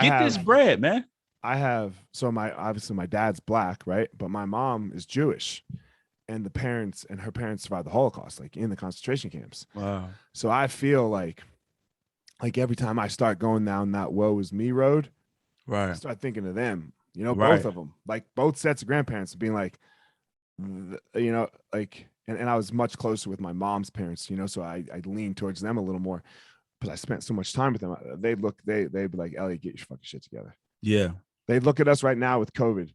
Get this bread, man. I have, so obviously my dad's black, right? But my mom is Jewish, and her parents survived the Holocaust, like in the concentration camps. Wow. So I feel like every time I start going down that woe is me road, right, I start thinking of them, you know, right. both of them, like both sets of grandparents being like, you know, like, and I was much closer with my mom's parents, you know, so I leaned towards them a little more, but I spent so much time with them. They'd be like, Elliot, get your fucking shit together. Yeah. They'd look at us right now with COVID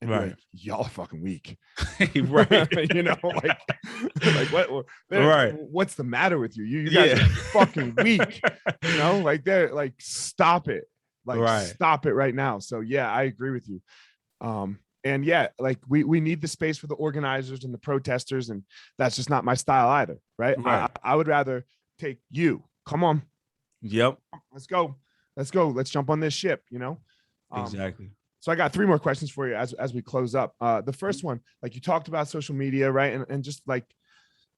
and right. be like, y'all fucking weak. Right. You know, like what, right. What's the matter with you? You guys are fucking weak. You know, like they're like, stop it. Like, stop it right now. So yeah, I agree with you. And yeah, like we need the space for the organizers and the protesters, and that's just not my style either, right? I would rather take you. Come on. Yep. Let's go. Let's jump on this ship, you know? Exactly. So I got 3 more questions for you as we close up. The first one, like you talked about social media, right? And just like,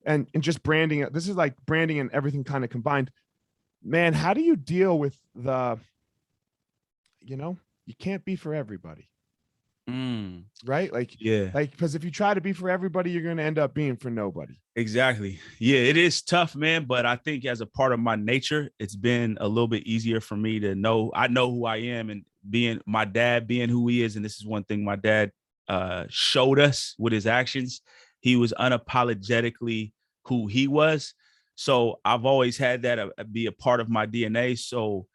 and just branding. This is like branding and everything kind of combined. Man, how do you deal with you know, you can't be for everybody. Right? Like, yeah. Like, because if you try to be for everybody, you're going to end up being for nobody. Exactly. Yeah, it is tough, man. But I think as a part of my nature, it's been a little bit easier for me to know. I know who I am, and being my dad, being who he is. And this is one thing my dad showed us with his actions. He was unapologetically who he was. So I've always had that be a part of my DNA. So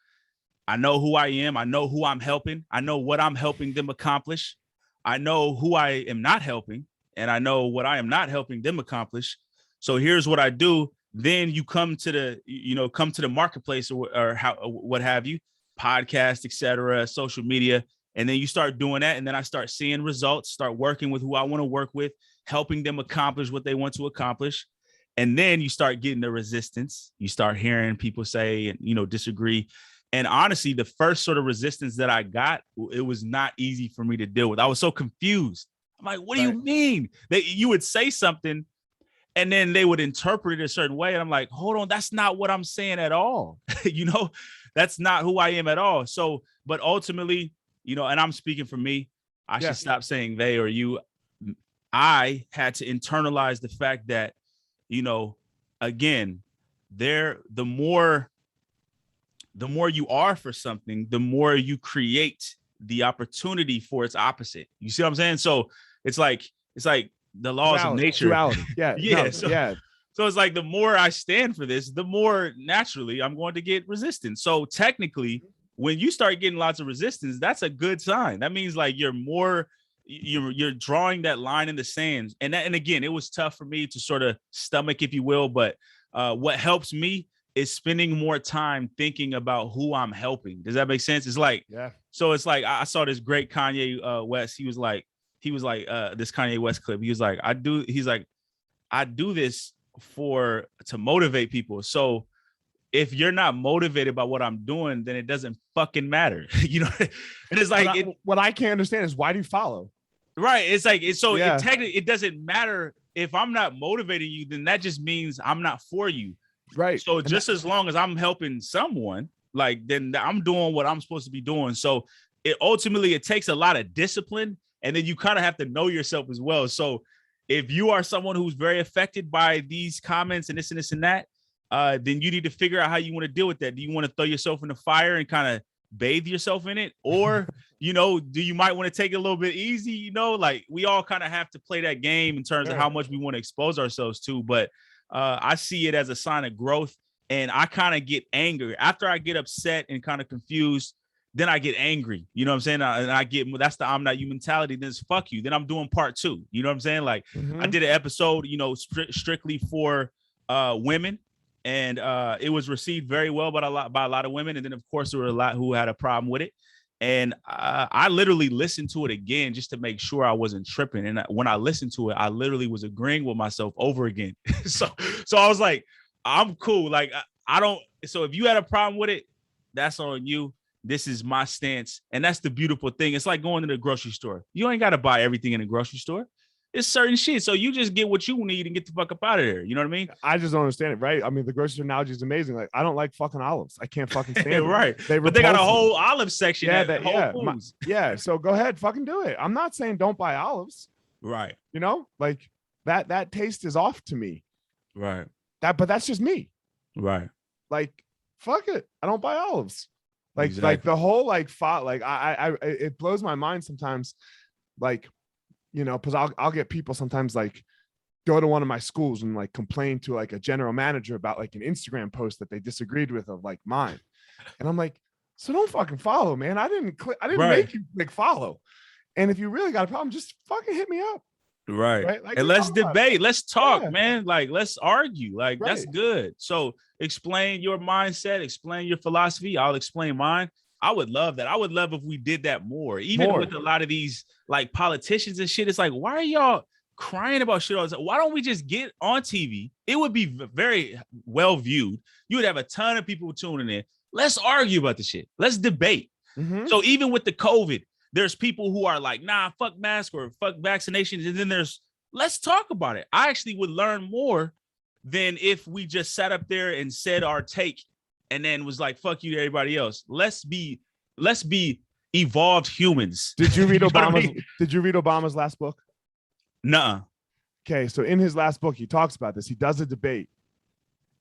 I know who I am. I know who I'm helping. I know what I'm helping them accomplish. I know who I am not helping, and I know what I am not helping them accomplish. So here's what I do. Then you come to the marketplace or what have you, podcast, etc., social media, and then you start doing that, and then I start seeing results, start working with who I want to work with, helping them accomplish what they want to accomplish. And then you start getting the resistance. You start hearing people say, disagree. And honestly, the first sort of resistance that I got, it was not easy for me to deal with. I was so confused. I'm like, what do you mean? That you would say something and then they would interpret it a certain way. And I'm like, hold on, that's not what I'm saying at all. That's not who I am at all. So, but ultimately, and I'm speaking for me, I should stop saying they or you. I had to internalize the fact that, again, the more you are for something, the more you create the opportunity for its opposite. You see what I'm saying? So it's like the laws of nature. Duality. Yeah. Yeah. So it's like the more I stand for this, the more naturally I'm going to get resistance. So technically, when you start getting lots of resistance, that's a good sign. That means like you're drawing that line in the sand. And again, it was tough for me to sort of stomach, if you will. But what helps me is spending more time thinking about who I'm helping. Does that make sense? It's like, so it's like, I saw this great Kanye West. He was like this Kanye West clip. He was like, I do this to motivate people. So if you're not motivated by what I'm doing, then it doesn't fucking matter. And it's like, what I can't understand is, why do you follow? Right. It's like, technically it doesn't matter if I'm not motivating you, then that just means I'm not for you. Right. So just as long as I'm helping someone, like, then I'm doing what I'm supposed to be doing. So it takes a lot of discipline, and then you kind of have to know yourself as well. So if you are someone who's very affected by these comments and this and that, then you need to figure out how you want to deal with that. Do you want to throw yourself in the fire and kind of bathe yourself in it? Or, do you might want to take it a little bit easy? Like, we all kind of have to play that game in terms of how much we want to expose ourselves to. But I see it as a sign of growth, and I kind of get angry after I get upset and kind of confused. Then I get angry, you know what I'm saying? And that's the I'm not you mentality. Then it's fuck you. Then I'm doing part 2. You know what I'm saying? Like, I did an episode, strictly for women, and it was received very well by a lot of women. And then of course there were a lot who had a problem with it. And I literally listened to it again just to make sure I wasn't tripping. And when I listened to it, I literally was agreeing with myself over again. So I was like, I'm cool. Like, I don't. So if you had a problem with it, that's on you. This is my stance. And that's the beautiful thing. It's like going to the grocery store. You ain't got to buy everything in the grocery store. It's certain shit. So you just get what you need and get the fuck up out of there. You know what I mean? I just don't understand it, right? I mean, the grocery store analogy is amazing. Like, I don't like fucking olives. I can't fucking stand them. Right. They But they got a repulse me. whole olive section Yeah, at that Whole yeah, Foods. yeah. So go ahead, fucking do it. I'm not saying don't buy olives. Right. You know, like that taste is off to me. Right. But that's just me. Right. Like, fuck it. I don't buy olives. Like, Exactly. like the whole like thought, like I it blows my mind sometimes. Like, you know, because I'll get people sometimes like go to one of my schools and like complain to like a general manager about like an Instagram post that they disagreed with of like mine. And I'm like, so don't fucking follow, man. I didn't make you click follow. And if you really got a problem, just fucking hit me up. Right. Like, and let's debate. Let's talk, man. Like, let's argue. Like, that's good. So explain your mindset, explain your philosophy. I'll explain mine. I would love that. I would love if we did that more. Even with a lot of these like politicians and shit. It's like, why are y'all crying about shit all the time? Why don't we just get on TV? It would be very well viewed. You would have a ton of people tuning in. Let's argue about the shit. Let's debate. Mm-hmm. So even with the COVID, there's people who are like, nah, fuck mask or fuck vaccinations. And then let's talk about it. I actually would learn more than if we just sat up there and said our take and then was like, fuck you to everybody else. Let's be evolved humans. Did you read Obama's? I mean? Did you read Obama's last book? Nuh-uh. Okay, so in his last book, he talks about this. He does a debate,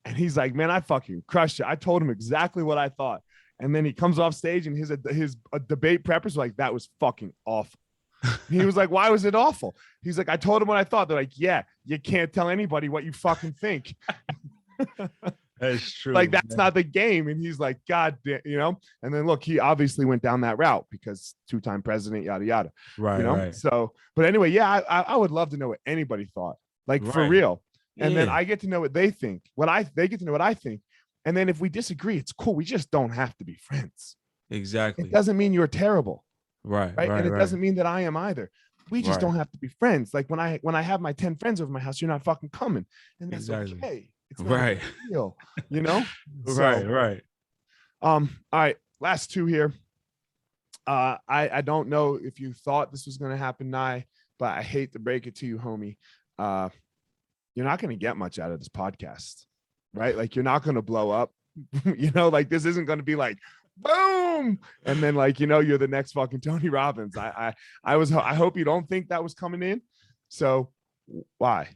and he's like, "Man, I fucking crushed it. I told him exactly what I thought." And then he comes off stage, and his debate preppers were like, "That was fucking awful." He was like, "Why was it awful?" He's like, "I told him what I thought." They're like, "Yeah, you can't tell anybody what you fucking think." That's true. Like, that's not the game. And he's like, God damn, you know. And then look, he obviously went down that route because two-time president, yada yada. Right. You know. Right. So, but anyway, yeah, I would love to know what anybody thought, like for real. And then I get to know what they think. They get to know what I think. And then if we disagree, it's cool. We just don't have to be friends. Exactly. It doesn't mean you're terrible. Right. And it doesn't mean that I am either. We just don't have to be friends. Like when I have my 10 friends over my house, you're not fucking coming. And that's okay. It's not a big deal, you know? Right. All right. Last two here. I don't know if you thought this was going to happen, Niyi, but I hate to break it to you, homie. You're not going to get much out of this podcast, right? Like, you're not going to blow up, you know, like this isn't going to be like, boom. And then like, you know, you're the next fucking Tony Robbins. I hope you don't think that was coming in. So why?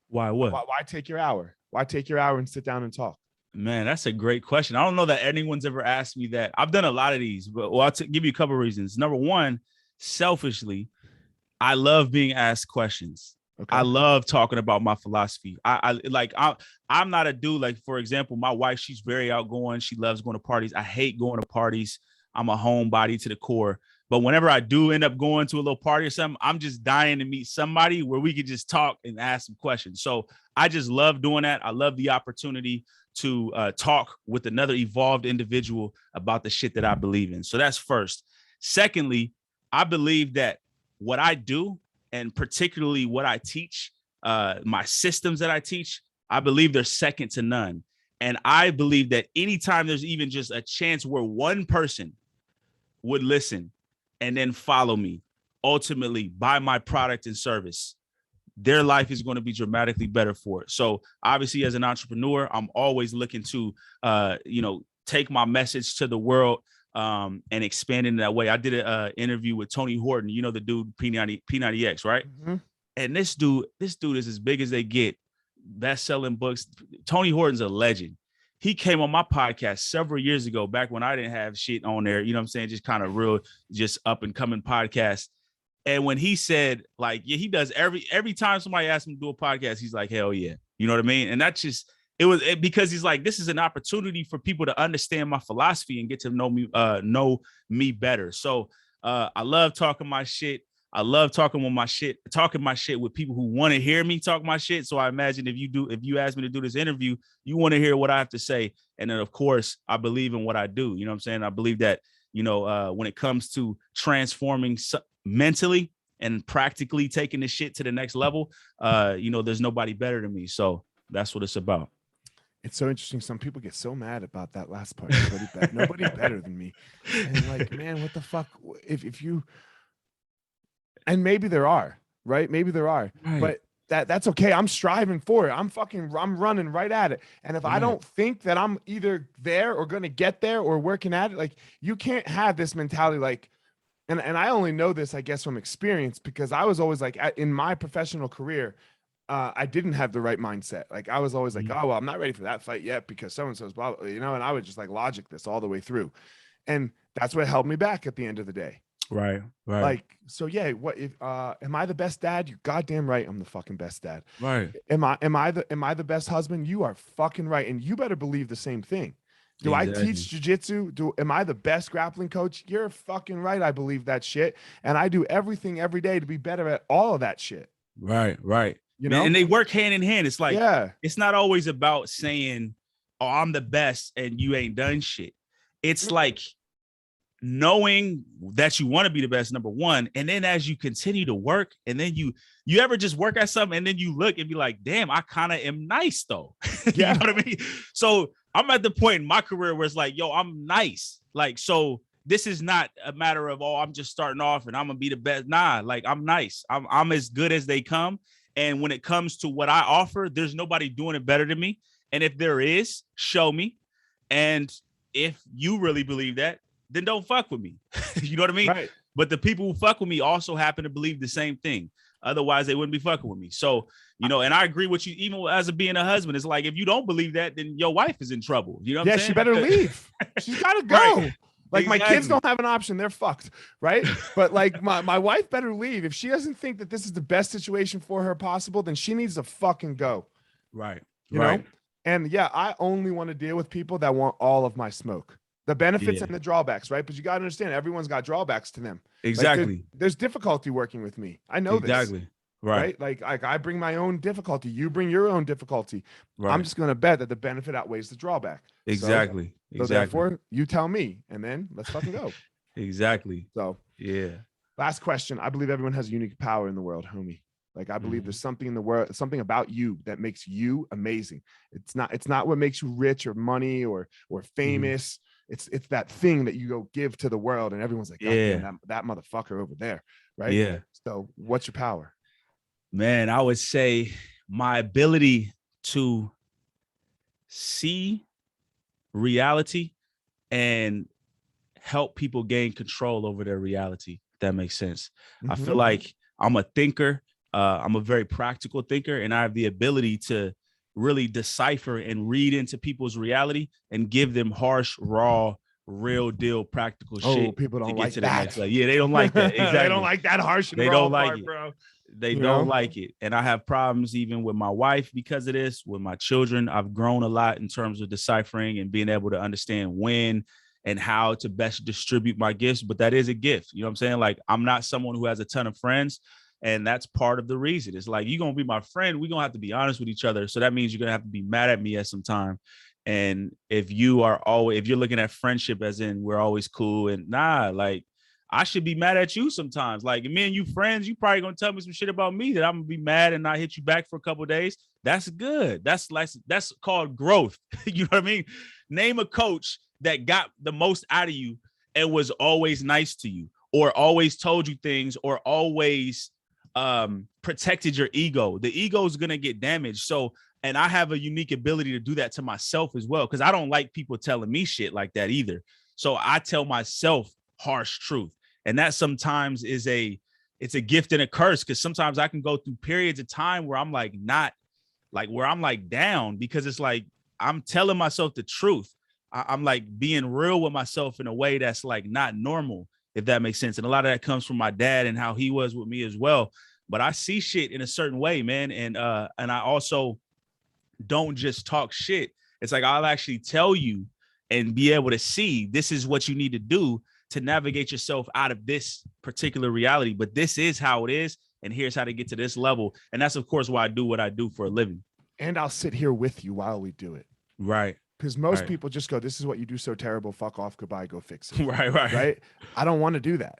Why what? Why take your hour? Why take your hour and sit down and talk? Man, that's a great question. I don't know that anyone's ever asked me that. I've done a lot of these, but I'll give you a couple of reasons. Number one, selfishly, I love being asked questions. Okay. I love talking about my philosophy. I'm not a dude, like, for example, my wife, she's very outgoing. She loves going to parties. I hate going to parties. I'm a homebody to the core. But whenever I do end up going to a little party or something, I'm just dying to meet somebody where we could just talk and ask some questions. So I just love doing that. I love the opportunity to talk with another evolved individual about the shit that I believe in. So that's first. Secondly, I believe that what I do, and particularly what I teach, my systems that I teach, I believe they're second to none. And I believe that anytime there's even just a chance where one person would listen and then follow me, ultimately buy my product and service, their life is going to be dramatically better for it. So obviously, as an entrepreneur, I'm always looking to, take my message to the world and expand in that way. I did an interview with Tony Horton, you know, the dude P90X, right? Mm-hmm. And this dude is as big as they get, best-selling books. Tony Horton's a legend. He came on my podcast several years ago, back when I didn't have shit on there, you know what I'm saying? Just kind of real, just up and coming podcast. And when he said, like, yeah, he does every time somebody asks him to do a podcast, he's like, hell yeah. You know what I mean? And that's just, because he's like, this is an opportunity for people to understand my philosophy and get to know me better. So I love talking my shit. I love talking my shit with people who want to hear me talk my shit. So I imagine if you ask me to do this interview, you want to hear what I have to say. And then of course I believe in what I do. You know what I'm saying? I believe that, when it comes to transforming mentally and practically taking the shit to the next level, there's nobody better than me. So that's what it's about. It's so interesting. Some people get so mad about that last part. Nobody better than me. And like, man, what the fuck? If you, and maybe there are, right? Maybe there are, Right. but that's okay. I'm striving for it. I'm running right at it. And if I Right. don't think that I'm either there or going to get there or working at it, like you can't have this mentality like, and I only know this, I guess, from experience because I was always like in my professional career, I didn't have the right mindset. Like I was always like, Mhm. oh well, I'm not ready for that fight yet because so and so's blah, blah, and I would just like logic this all the way through, and that's what held me back at the end of the day. Right. Right. Like, so yeah, what if am I the best dad? You goddamn right, I'm the fucking best dad. Right. Am I the best husband? You are fucking right, and you better believe the same thing. Do I Exactly. teach jujitsu? Am I the best grappling coach? You're fucking right. I believe that shit, and I do everything every day to be better at all of that shit. Right. Right. You Man, know? and they work hand in hand. It's like Yeah. it's not always about saying, "Oh, I'm the best," and you ain't done shit. It's like knowing that you want to be the best, number one, and then as you continue to work, and then you ever just work at something, and then you look and be like, "Damn, I kind of am nice though." You Yeah. know what I mean? So I'm at the point in my career where it's like, "Yo, I'm nice." Like, so this is not a matter of, "Oh, I'm just starting off and I'm gonna be the best." Nah, like I'm nice. I'm as good as they come. And when it comes to what I offer, there's nobody doing it better than me. And if there is, show me. And if you really believe that, then don't fuck with me. You know what I mean? Right. But the people who fuck with me also happen to believe the same thing. Otherwise, they wouldn't be fucking with me. So, and I agree with you, even as a being a husband, it's like if you don't believe that, then your wife is in trouble. You know what Yeah, I'm she saying? better leave. She's got to Right. go. Like my kids don't have an option. They're fucked. Right. But like my wife better leave. If she doesn't think that this is the best situation for her possible, then she needs to fucking go. Right. You know? And yeah, I only want to deal with people that want all of my smoke. The benefits Yeah. and the drawbacks, right? But you got to understand, everyone's got drawbacks to them. Exactly. Like there's difficulty working with me. I know this. Exactly. Right. Like I bring my own difficulty. You bring your own difficulty. Right. I'm just going to bet that the benefit outweighs the drawback. Exactly. So therefore, you tell me, and then let's fucking go. Exactly. So yeah. Last question. I believe everyone has a unique power in the world, homie. Like I believe there's something in the world, something about you that makes you amazing. It's not what makes you rich or money or famous. It's that thing that you go give to the world, and everyone's like, God damn, that motherfucker over there, right? Yeah. So what's your power? Man, I would say my ability to see reality and help people gain control over their reality. If that makes sense. I feel like I'm a thinker. I'm a very practical thinker, and I have the ability to really decipher and read into people's reality and give them harsh, raw, real deal practical shit. People don't like to that. The next level. Yeah, they don't like that. Exactly. They don't like that harsh and they raw don't like part, it. bro. They don't like it. And I have problems even with my wife because of this, with my children. I've grown a lot in terms of deciphering and being able to understand when and how to best distribute my gifts. But that is a gift. You know what I'm saying? Like, I'm not someone who has a ton of friends. And that's part of the reason. It's like, you're going to be my friend. We're going to have to be honest with each other. So that means you're going to have to be mad at me at some time. And if you're looking at friendship as in we're always cool, and like, I should be mad at you sometimes. Like, me and you friends, you probably going to tell me some shit about me that I'm going to be mad and not hit you back for a couple of days. That's good. That's called growth. You know what I mean? Name a coach that got the most out of you and was always nice to you, or always told you things, or always protected your ego. The ego is going to get damaged. So, and I have a unique ability to do that to myself as well, because I don't like people telling me shit like that either. So I tell myself harsh truth. And that sometimes it's a gift and a curse, because sometimes I can go through periods of time where I'm like where I'm like down, because it's like I'm telling myself the truth. I'm like being real with myself in a way that's like not normal, if that makes sense. And a lot of that comes from my dad and how he was with me as well. But I see shit in a certain way, man. And I also don't just talk shit. It's like, I'll actually tell you and be able to see this is what you need to do to navigate yourself out of this particular reality. But this is how it is. And here's how to get to this level. And that's, of course, why I do what I do for a living. And I'll sit here with you while we do it. Right. Because most people just go, this is what you do so terrible. Fuck off. Goodbye. Go fix it. Right. I don't want to do that.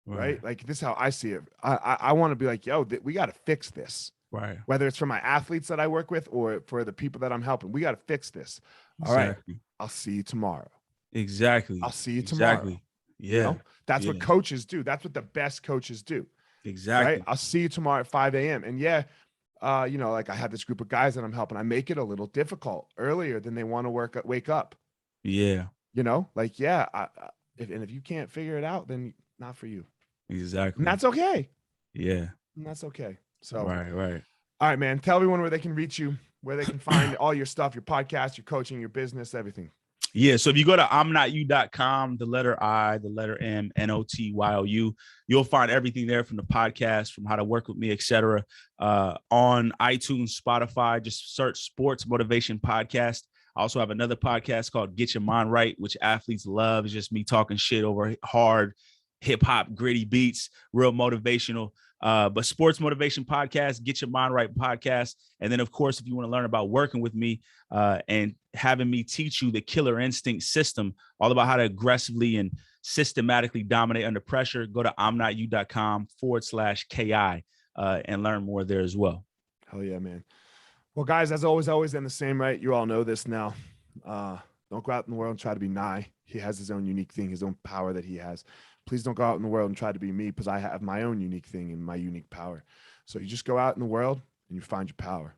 Right. Like, this is how I see it. I want to be like, yo, we got to fix this. Right. Whether it's for my athletes that I work with or for the people that I'm helping, we got to fix this. All right. I'll see you tomorrow. Exactly. I'll see you tomorrow. Yeah. You know? That's what coaches do. That's what the best coaches do. Exactly. right? I'll see you tomorrow at 5 a.m. And yeah, you know, like I have this group of guys that I'm helping. I make it a little difficult earlier than they want to wake up. Yeah. You know, like yeah, if you can't figure it out, then not for you, and Exactly. that's okay. Yeah. And that's okay. So, Right. Right. all right, man. Tell everyone where they can reach you, where they can find all your stuff, your podcast, your coaching, your business, everything. Yeah. So if you go to imnotyou.com, the letter I, the letter M, NOTYOU, you'll find everything there from the podcast, from how to work with me, etc. On iTunes, Spotify, just search Sports Motivation Podcast. I also have another podcast called Get Your Mind Right, which athletes love. It's just me talking shit over hard hip hop, gritty beats, real motivational. But Sports Motivation Podcast, Get Your Mind Right podcast. And then, of course, if you want to learn about working with me and having me teach you the killer instinct system, all about how to aggressively and systematically dominate under pressure, go to imnotyou.com/KI and learn more there as well. Hell yeah, man. Well, guys, as always, and the same, right? You all know this now. Don't go out in the world and try to be Niyi. He has his own unique thing, his own power that he has. Please don't go out in the world and try to be me, because I have my own unique thing and my unique power. So you just go out in the world and you find your power.